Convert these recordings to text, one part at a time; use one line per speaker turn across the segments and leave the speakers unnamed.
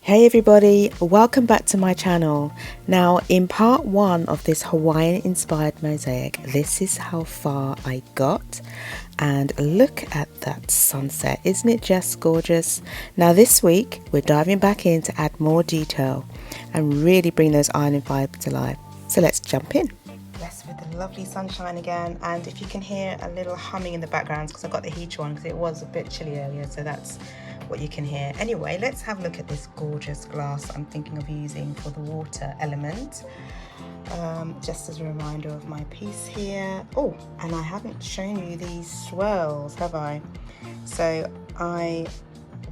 Hey everybody, welcome back to my channel. Now in part one of this Hawaiian inspired mosaic, this is how far I got, and look at that sunset, isn't it just gorgeous? Now this week we're diving back in to add more detail and really bring those ironing vibes to life. So let's jump in. Blessed with the lovely sunshine again, and if you can hear a little humming in the background, because I've got the heater on because it was a bit chilly earlier, so that's what you can hear. Anyway, let's have a look at this gorgeous glass I'm thinking of using for the water element, just as a reminder of my piece here. Oh, and I haven't shown you these swirls, have I? So I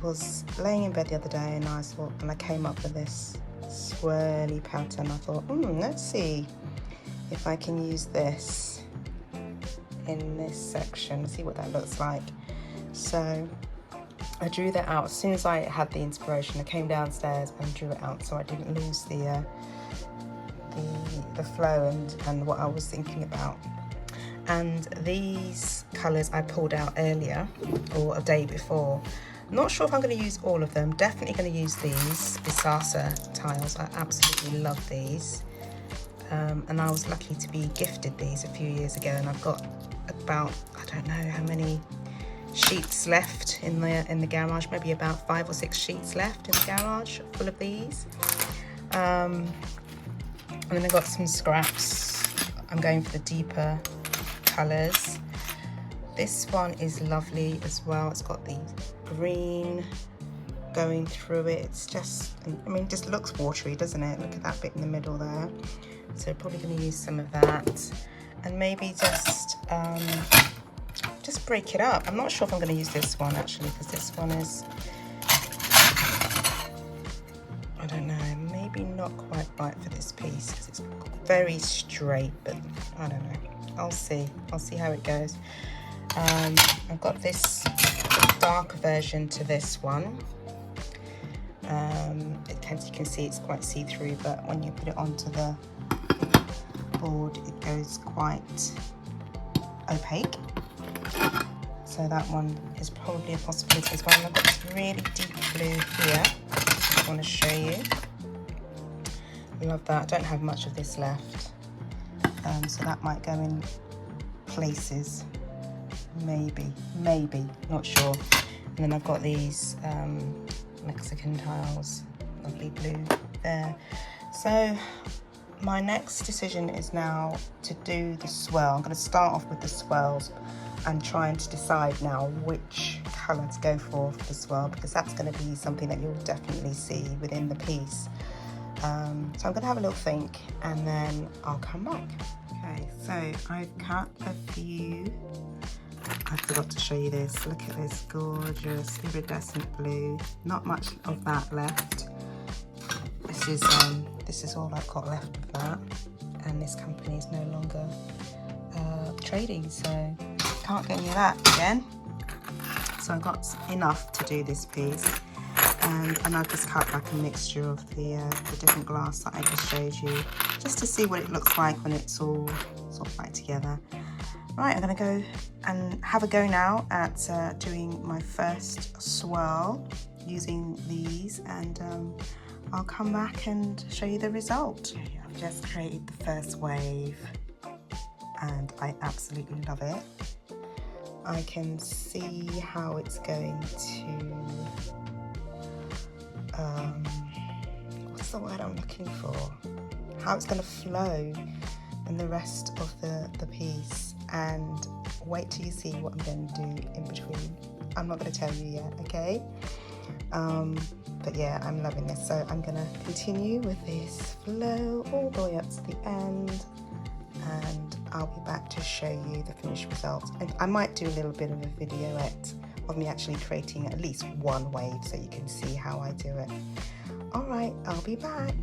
was laying in bed the other day and I came up with this swirly pattern. I thought, let's see if I can use this in this section, see what that looks like. So I drew that out as soon as I had the inspiration. I came downstairs and drew it out so I didn't lose the flow and what I was thinking about. And these colours I pulled out earlier, or a day before. I'm not sure if I'm going to use all of them. Definitely going to use these Bisasa tiles. I absolutely love these. And I was lucky to be gifted these a few years ago, and I've got about, I don't know how many sheets left in the garage, maybe about 5 or 6 sheets left in the garage full of these. And then I got some scraps. I'm going for the deeper colours. This one is lovely as well. It's got the green going through it. It's just, I mean, it just looks watery, doesn't it? Look at that bit in the middle there. So probably going to use some of that, and maybe just break it up. I'm not sure if I'm going to use this one actually, because this one is, I don't know, maybe not quite right for this piece because it's very straight, but I don't know. I'll see how it goes. I've got this darker version to this one. As you can see, it's quite see-through, but when you put it onto the board, it goes quite opaque. So that one is probably a possibility as well. And I've got this really deep blue here, I want to show you. Love that. I don't have much of this left, so that might go in places. Maybe, not sure. And then I've got these Mexican tiles, lovely blue there. So my next decision is now to do the swirl. I'm going to start off with the swirls and trying to decide now which colour to go for the swirl, because that's going to be something that you'll definitely see within the piece. So I'm going to have a little think and then I'll come back. Okay, so I've cut a few. I forgot to show you this. Look at this gorgeous iridescent blue. Not much of that left. This is all I've got left of that, and this company is no longer trading, so can't get any of that again. So I've got enough to do this piece, and I've just cut back a mixture of the different glass that I just showed you, just to see what it looks like when it's all sort of back together. Right, I'm going to go and have a go now at doing my first swirl using these, and I'll come back and show you the result. Okay, I've just created the first wave and I absolutely love it. I can see how it's going to, what's the word I'm looking for? How it's going to flow in the rest of the piece, and wait till you see what I'm going to do in between. I'm not going to tell you yet, okay? But yeah, I'm loving this, so I'm going to continue with this flow all the way up to the end, and I'll be back to show you the finished result. And I might do a little bit of a videoette of me actually creating at least one wave so you can see how I do it. Alright, I'll be back.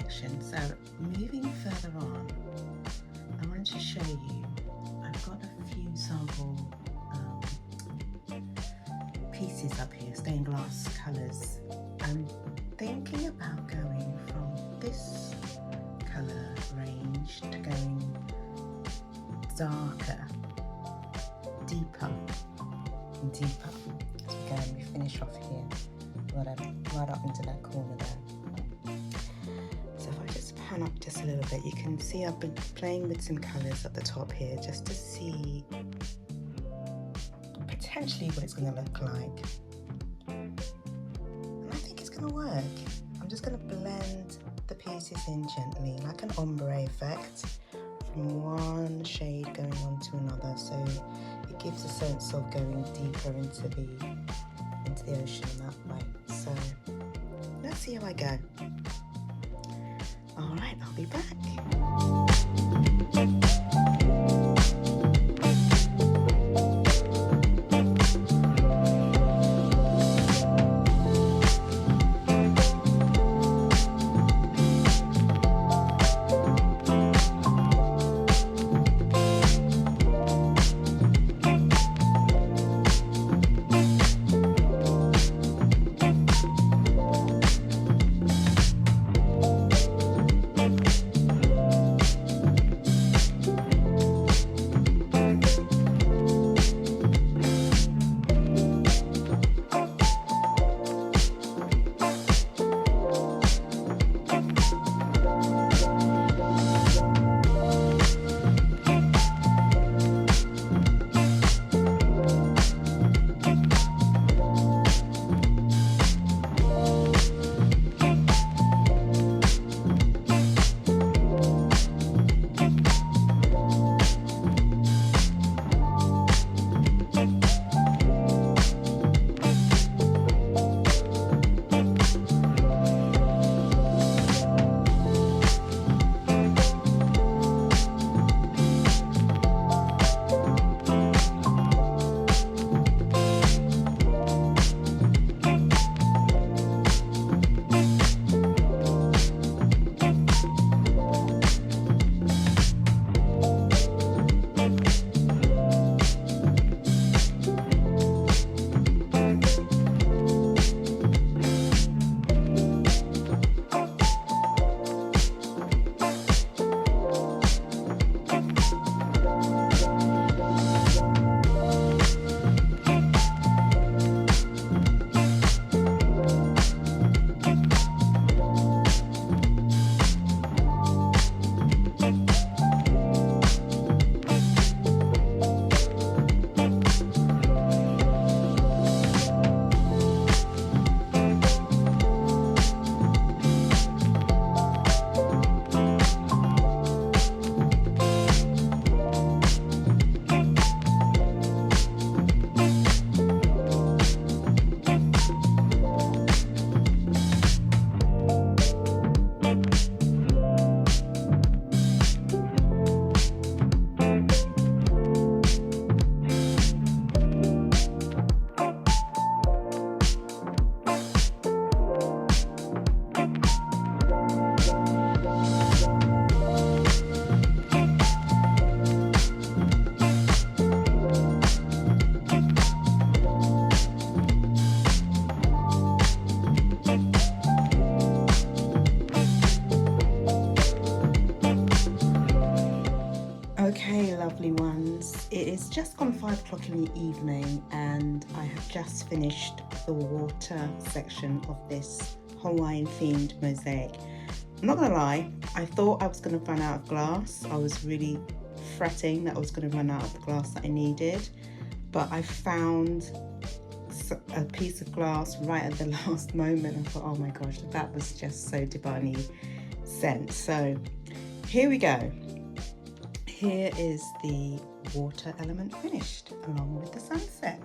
section. So moving further on, I wanted to show you, I've got a few sample pieces up here, stained glass colours. I'm thinking about going from this colour range to going darker, deeper and deeper as we go and we finish off here, right up into that corner there. So if I just pan up just a little bit, you can see I've been playing with some colours at the top here just to see potentially what it's going to look like. And I think it's going to work. I'm just going to blend the pieces in gently, like an ombre effect, from one shade going on to another, so it gives a sense of going deeper into the ocean that way. So let's see how I go. All right, I'll be back. Okay, lovely ones, it is just gone 5 o'clock in the evening and I have just finished the water section of this Hawaiian themed mosaic. I'm not gonna lie, I thought I was gonna run out of glass. I was really fretting that I was gonna run out of the glass that I needed, but I found a piece of glass right at the last moment. I thought, oh my gosh, that was just so divinely sent. So here we go. Here is the water element finished along with the sunset.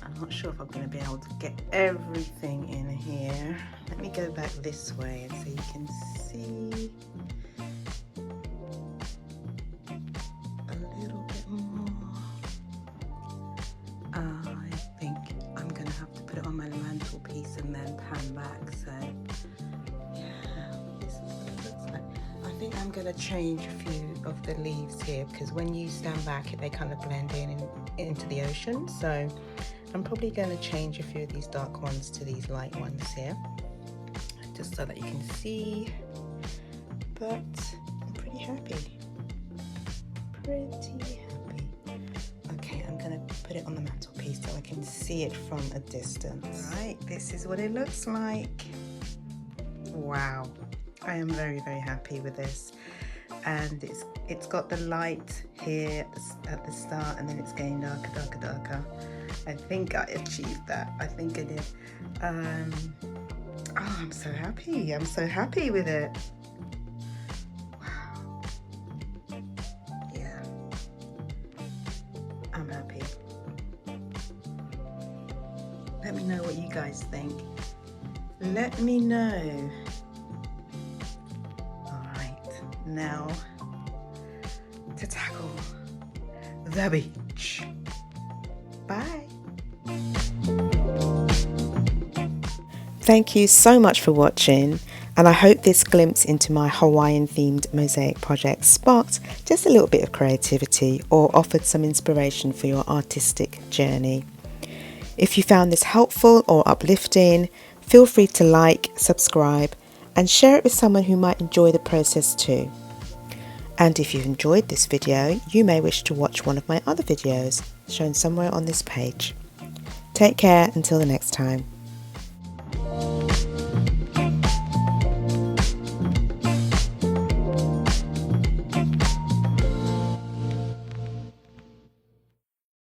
I'm not sure if I'm going to be able to get everything in here. Let me go back this way so you can see a little bit more. think I'm going to change a few of the leaves here, because when you stand back they kind of blend into the ocean. So I'm probably going to change a few of these dark ones to these light ones here, just so that you can see. But I'm pretty happy. Okay, I'm going to put it on the mantelpiece so I can see it from a distance. Right, this is what it looks like. Wow, I am very, very happy with this. And it's got the light here at the start, and then it's getting darker. I think I achieved that. I think I did. Oh, I'm so happy. I'm so happy with it. Wow. Yeah. I'm happy. Let me know what you guys think. Let me know. All right, now to tackle the beach. Bye. Thank you so much for watching, and I hope this glimpse into my Hawaiian themed mosaic project sparked just a little bit of creativity or offered some inspiration for your artistic journey. If you found this helpful or uplifting, feel free to like, subscribe, and share it with someone who might enjoy the process too. And if you've enjoyed this video, you may wish to watch one of my other videos shown somewhere on this page. Take care until the next time.